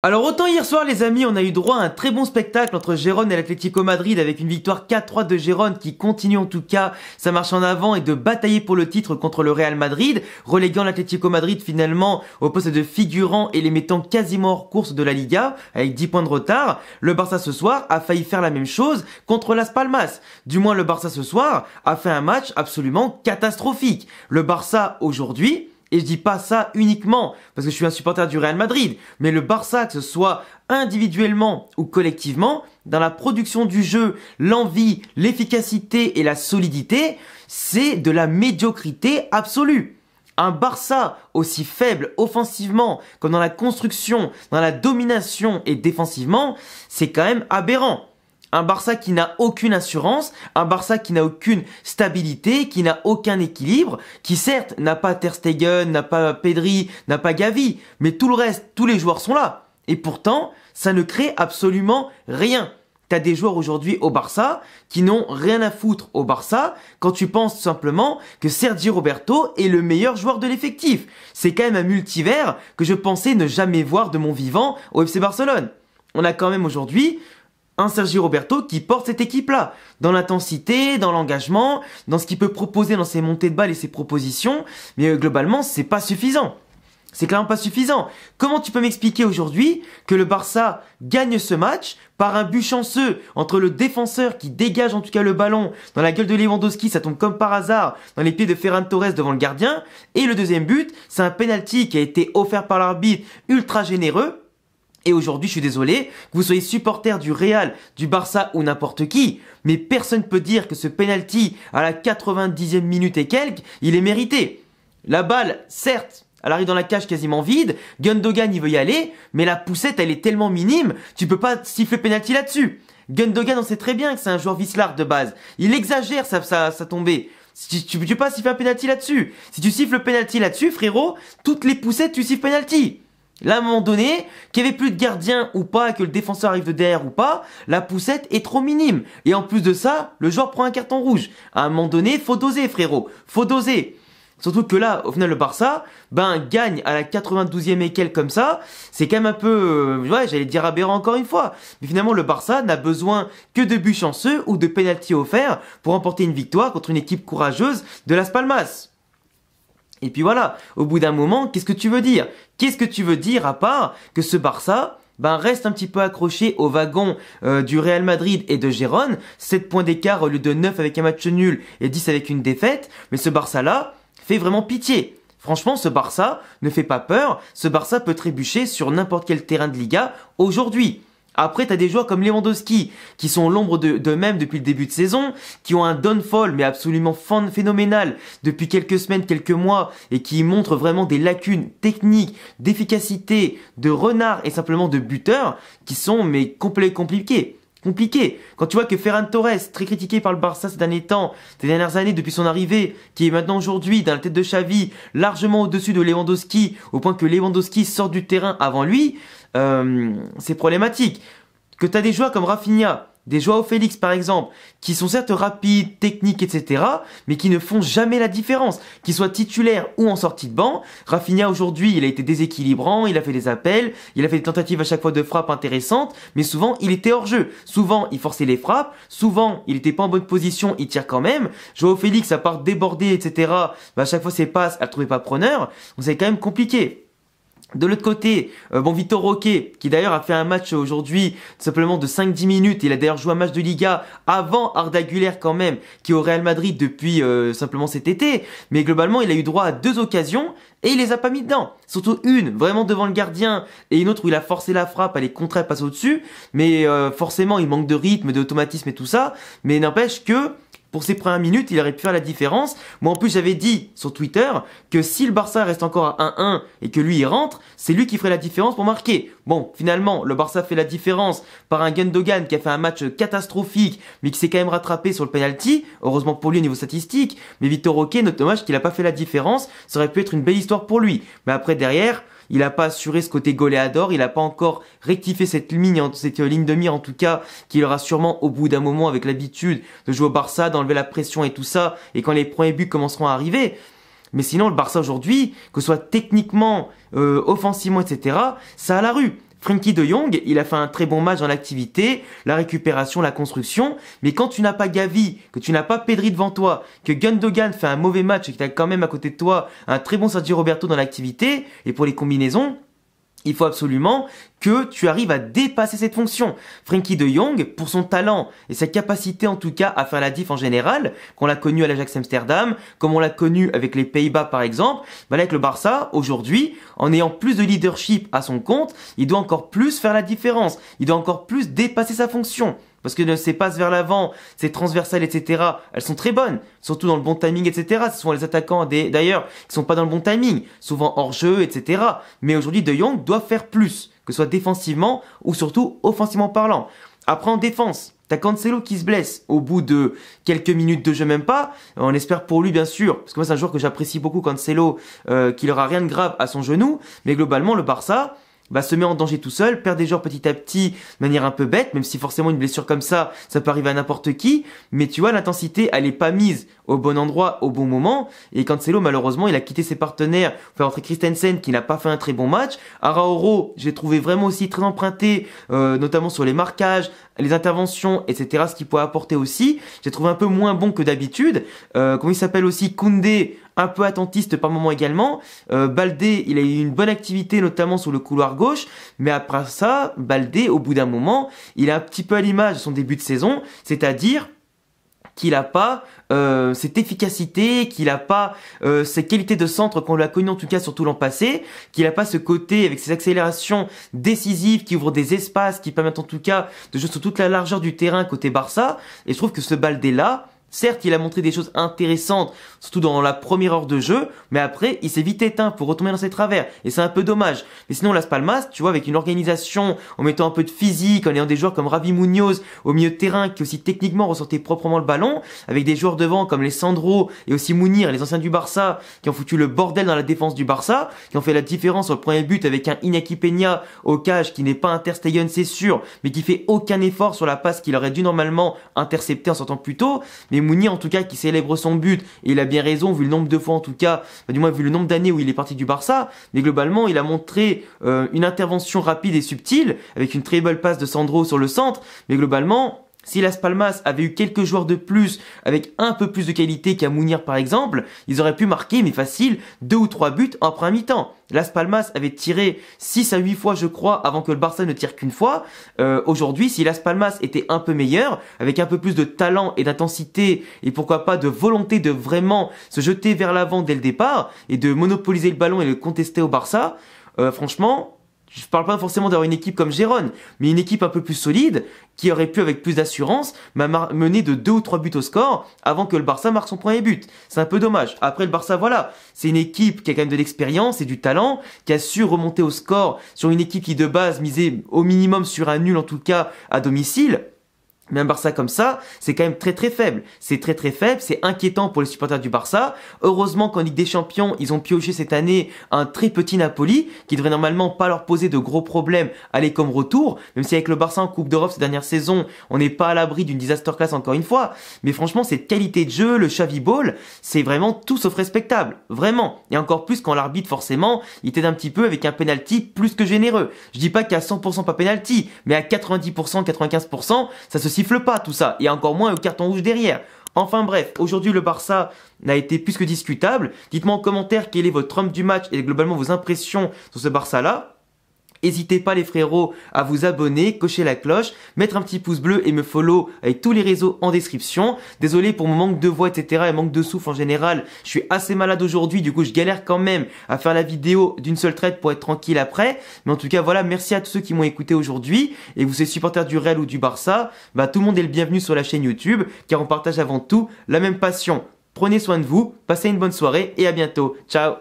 Alors autant hier soir les amis, on a eu droit à un très bon spectacle entre Gérone et l'Atlético Madrid avec une victoire 4-3 de Gérone qui continue en tout cas sa marche en avant et de batailler pour le titre contre le Real Madrid, reléguant l'Atlético Madrid finalement au poste de figurant et les mettant quasiment hors course de la Liga avec 10 points de retard. Le Barça ce soir a failli faire la même chose contre Las Palmas. Du moins le Barça ce soir a fait un match absolument catastrophique. Le Barça aujourd'hui... Et je dis pas ça uniquement parce que je suis un supporter du Real Madrid, mais le Barça, que ce soit individuellement ou collectivement, dans la production du jeu, l'envie, l'efficacité et la solidité, c'est de la médiocrité absolue. Un Barça aussi faible offensivement comme dans la construction, dans la domination et défensivement, c'est quand même aberrant. Un Barça qui n'a aucune assurance, un Barça qui n'a aucune stabilité, qui n'a aucun équilibre, qui certes n'a pas Ter Stegen, n'a pas Pedri, n'a pas Gavi, mais tout le reste, tous les joueurs sont là. Et pourtant, ça ne crée absolument rien. T'as des joueurs aujourd'hui au Barça qui n'ont rien à foutre au Barça quand tu penses simplement que Sergi Roberto est le meilleur joueur de l'effectif. C'est quand même un multivers que je pensais ne jamais voir de mon vivant au FC Barcelone. On a quand même aujourd'hui un Sergi Roberto qui porte cette équipe-là, dans l'intensité, dans l'engagement, dans ce qu'il peut proposer dans ses montées de balles et ses propositions, mais globalement, c'est pas suffisant. C'est clairement pas suffisant. Comment tu peux m'expliquer aujourd'hui que le Barça gagne ce match par un but chanceux entre le défenseur qui dégage en tout cas le ballon dans la gueule de Lewandowski, ça tombe comme par hasard dans les pieds de Ferran Torres devant le gardien, et le deuxième but, c'est un penalty qui a été offert par l'arbitre ultra généreux. Et aujourd'hui, je suis désolé, que vous soyez supporter du Real, du Barça ou n'importe qui, mais personne ne peut dire que ce penalty à la 90e minute et quelques, il est mérité. La balle, certes, elle arrive dans la cage quasiment vide, Gundogan il veut y aller, mais la poussette elle est tellement minime, tu peux pas siffler penalty là-dessus. Gundogan on sait très bien que c'est un joueur vicelard de base, il exagère sa tombée. Tu peux pas siffler un penalty là-dessus. Si tu siffles le penalty là-dessus, frérot, toutes les poussettes tu siffles penalty. Là, à un moment donné, qu'il n'y avait plus de gardien ou pas, que le défenseur arrive de derrière ou pas, la poussette est trop minime. Et en plus de ça, le joueur prend un carton rouge. À un moment donné, faut doser, frérot. Faut doser. Surtout que là, au final, le Barça, gagne à la 92e et quelques comme ça. C'est quand même un peu, j'allais dire aberrant encore une fois. Mais finalement, le Barça n'a besoin que de buts chanceux ou de pénaltys offerts pour remporter une victoire contre une équipe courageuse de Las Palmas. Et puis voilà, au bout d'un moment, qu'est-ce que tu veux dire? Qu'est-ce que tu veux dire à part que ce Barça reste un petit peu accroché au wagon du Real Madrid et de Gérone, 7 points d'écart au lieu de 9 avec un match nul et 10 avec une défaite, mais ce Barça-là fait vraiment pitié. Franchement, ce Barça ne fait pas peur, ce Barça peut trébucher sur n'importe quel terrain de Liga aujourd'hui. Après, t'as des joueurs comme Lewandowski, qui sont l'ombre d'eux-mêmes depuis le début de saison, qui ont un downfall, mais absolument phénoménal, depuis quelques semaines, quelques mois, et qui montrent vraiment des lacunes techniques, d'efficacité, de renard et simplement de buteur, qui sont, mais compliqués. Quand tu vois que Ferran Torres, très critiqué par le Barça ces derniers temps, ces dernières années depuis son arrivée, qui est maintenant aujourd'hui dans la tête de Xavi, largement au-dessus de Lewandowski, au point que Lewandowski sort du terrain avant lui, c'est problématique. Que tu as des joueurs comme Rafinha, des Joao Félix par exemple, qui sont certes rapides, techniques, etc., mais qui ne font jamais la différence, qu'ils soient titulaires ou en sortie de banc. Rafinha aujourd'hui, il a été déséquilibrant, il a fait des appels, il a fait des tentatives à chaque fois de frappe intéressantes, mais souvent il était hors jeu. Souvent il forçait les frappes, souvent il était pas en bonne position, il tire quand même. Joao Félix, à part déborder, etc., à chaque fois ses passes, elle trouvait pas preneur, donc c'est quand même compliqué. De l'autre côté, Vitor Roque, qui d'ailleurs a fait un match aujourd'hui simplement de 5-10 minutes, il a d'ailleurs joué un match de Liga avant Arda Güler quand même, qui est au Real Madrid depuis simplement cet été, mais globalement il a eu droit à 2 occasions et il les a pas mis dedans. Surtout une, vraiment devant le gardien, et une autre où il a forcé la frappe, elle est contrée, elle passe au-dessus, mais forcément il manque de rythme, d'automatisme et tout ça, mais n'empêche que pour ses premières minutes, il aurait pu faire la différence. Moi, en plus, j'avais dit sur Twitter que si le Barça reste encore à 1-1 et que lui, il rentre, c'est lui qui ferait la différence pour marquer. Bon, finalement, le Barça fait la différence par un Gundogan qui a fait un match catastrophique, mais qui s'est quand même rattrapé sur le penalty. Heureusement pour lui au niveau statistique. Mais Vitor Roque, notre dommage qu'il n'a pas fait la différence. Ça aurait pu être une belle histoire pour lui. Mais après, derrière, il n'a pas assuré ce côté goléador, il n'a pas encore rectifié cette ligne de mire en tout cas, qu'il aura sûrement au bout d'un moment avec l'habitude de jouer au Barça, d'enlever la pression et tout ça, et quand les premiers buts commenceront à arriver. Mais sinon, le Barça aujourd'hui, que ce soit techniquement, offensivement, etc., ça a la rue. Frenkie de Jong, il a fait un très bon match dans l'activité, la récupération, la construction, mais quand tu n'as pas Gavi, que tu n'as pas Pedri devant toi, que Gundogan fait un mauvais match et que tu as quand même à côté de toi un très bon Sergio Roberto dans l'activité, et pour les combinaisons, il faut absolument que tu arrives à dépasser cette fonction. Frenkie de Jong, pour son talent et sa capacité en tout cas à faire la diff en général, qu'on l'a connu à l'Ajax Amsterdam, comme on l'a connu avec les Pays-Bas par exemple, là avec le Barça, aujourd'hui, en ayant plus de leadership à son compte, il doit encore plus faire la différence. Il doit encore plus dépasser sa fonction. Parce que ces passes vers l'avant, ces transversales, etc., elles sont très bonnes. Surtout dans le bon timing, etc. Ce sont les attaquants, d'ailleurs, qui sont pas dans le bon timing. Souvent hors jeu, etc. Mais aujourd'hui, De Jong doit faire plus. Que ce soit défensivement ou surtout offensivement parlant. Après, en défense, t'as Cancelo qui se blesse au bout de quelques minutes de jeu, même pas. On espère pour lui, bien sûr. Parce que moi, c'est un joueur que j'apprécie beaucoup, Cancelo, qu'il aura rien de grave à son genou. Mais globalement, le Barça se met en danger tout seul, perd des joueurs petit à petit de manière un peu bête, même si forcément une blessure comme ça peut arriver à n'importe qui, mais tu vois, l'intensité, elle est pas mise au bon endroit, au bon moment, et Cancelo, malheureusement, il a quitté ses partenaires, fait rentrer Christensen, qui n'a pas fait un très bon match. Araújo, j'ai trouvé vraiment aussi très emprunté, notamment sur les marquages, les interventions, etc., ce qu'il pouvait apporter aussi. J'ai trouvé un peu moins bon que d'habitude. Comment il s'appelle aussi, Koundé, un peu attentiste par moment également. Baldé, il a eu une bonne activité, notamment sur le couloir gauche, mais après ça, Baldé, au bout d'un moment, il est un petit peu à l'image de son début de saison, c'est-à-dire qu'il n'a pas cette efficacité, qu'il n'a pas ces qualités de centre qu'on l'a connu en tout cas surtout l'an passé, qu'il n'a pas ce côté avec ses accélérations décisives qui ouvrent des espaces, qui permettent en tout cas de jouer sur toute la largeur du terrain côté Barça. Et je trouve que ce Baldé-là, certes, il a montré des choses intéressantes, surtout dans la première heure de jeu, mais après, il s'est vite éteint pour retomber dans ses travers. Et c'est un peu dommage. Mais sinon, Las Palmas, tu vois, avec une organisation, en mettant un peu de physique, en ayant des joueurs comme Ravi Munoz au milieu de terrain, qui aussi techniquement ressortaient proprement le ballon, avec des joueurs devant comme les Sandro et aussi Mounir, les anciens du Barça, qui ont foutu le bordel dans la défense du Barça, qui ont fait la différence sur le premier but avec un Iñaki Peña au cage, qui n'est pas un Ter Stegen, c'est sûr, mais qui fait aucun effort sur la passe qu'il aurait dû normalement intercepter en sortant plus tôt. Mais Mounir en tout cas qui célèbre son but, et il a bien raison vu le nombre de fois en tout cas, du moins vu le nombre d'années où il est parti du Barça, mais globalement il a montré une intervention rapide et subtile avec une très belle passe de Sandro sur le centre, mais globalement si Las Palmas avait eu quelques joueurs de plus avec un peu plus de qualité qu'à Mounir par exemple, ils auraient pu marquer mais facile 2 ou 3 buts en première mi-temps. Las Palmas avait tiré 6 à 8 fois je crois avant que le Barça ne tire qu'une fois. Aujourd'hui, si Las Palmas était un peu meilleur, avec un peu plus de talent et d'intensité et pourquoi pas de volonté de vraiment se jeter vers l'avant dès le départ et de monopoliser le ballon et le contester au Barça, franchement, je parle pas forcément d'avoir une équipe comme Gérone, mais une équipe un peu plus solide, qui aurait pu avec plus d'assurance mener de 2 ou 3 buts au score avant que le Barça marque son premier but. C'est un peu dommage. Après le Barça, voilà, c'est une équipe qui a quand même de l'expérience et du talent, qui a su remonter au score sur une équipe qui de base misait au minimum sur un nul en tout cas à domicile. Mais un Barça comme ça, c'est quand même très très faible. C'est très très faible, c'est inquiétant pour les supporters du Barça. Heureusement qu'en Ligue des Champions, ils ont pioché cette année un très petit Napoli, qui devrait normalement pas leur poser de gros problèmes aller comme retour, même si avec le Barça en Coupe d'Europe ces dernières saisons, on n'est pas à l'abri d'une disaster class encore une fois. Mais franchement, cette qualité de jeu, le Xavi Ball, c'est vraiment tout sauf respectable. Vraiment. Et encore plus quand l'arbitre, forcément, il t'aide un petit peu avec un penalty plus que généreux. Je dis pas qu'à 100% pas penalty, mais à 90%, 95%, ça se siffle pas tout ça, et encore moins au carton rouge derrière. Enfin bref, aujourd'hui le Barça n'a été plus que discutable. Dites-moi en commentaire quel est votre trump du match et globalement vos impressions sur ce Barça-là. N'hésitez pas les frérots à vous abonner, cocher la cloche, mettre un petit pouce bleu et me follow avec tous les réseaux en description. Désolé pour mon manque de voix, etc. et manque de souffle en général. Je suis assez malade aujourd'hui, du coup je galère quand même à faire la vidéo d'une seule traite pour être tranquille après. Mais en tout cas voilà, merci à tous ceux qui m'ont écouté aujourd'hui. Et vous êtes supporters du Real ou du Barça, tout le monde est le bienvenu sur la chaîne YouTube, car on partage avant tout la même passion. Prenez soin de vous, passez une bonne soirée et à bientôt. Ciao!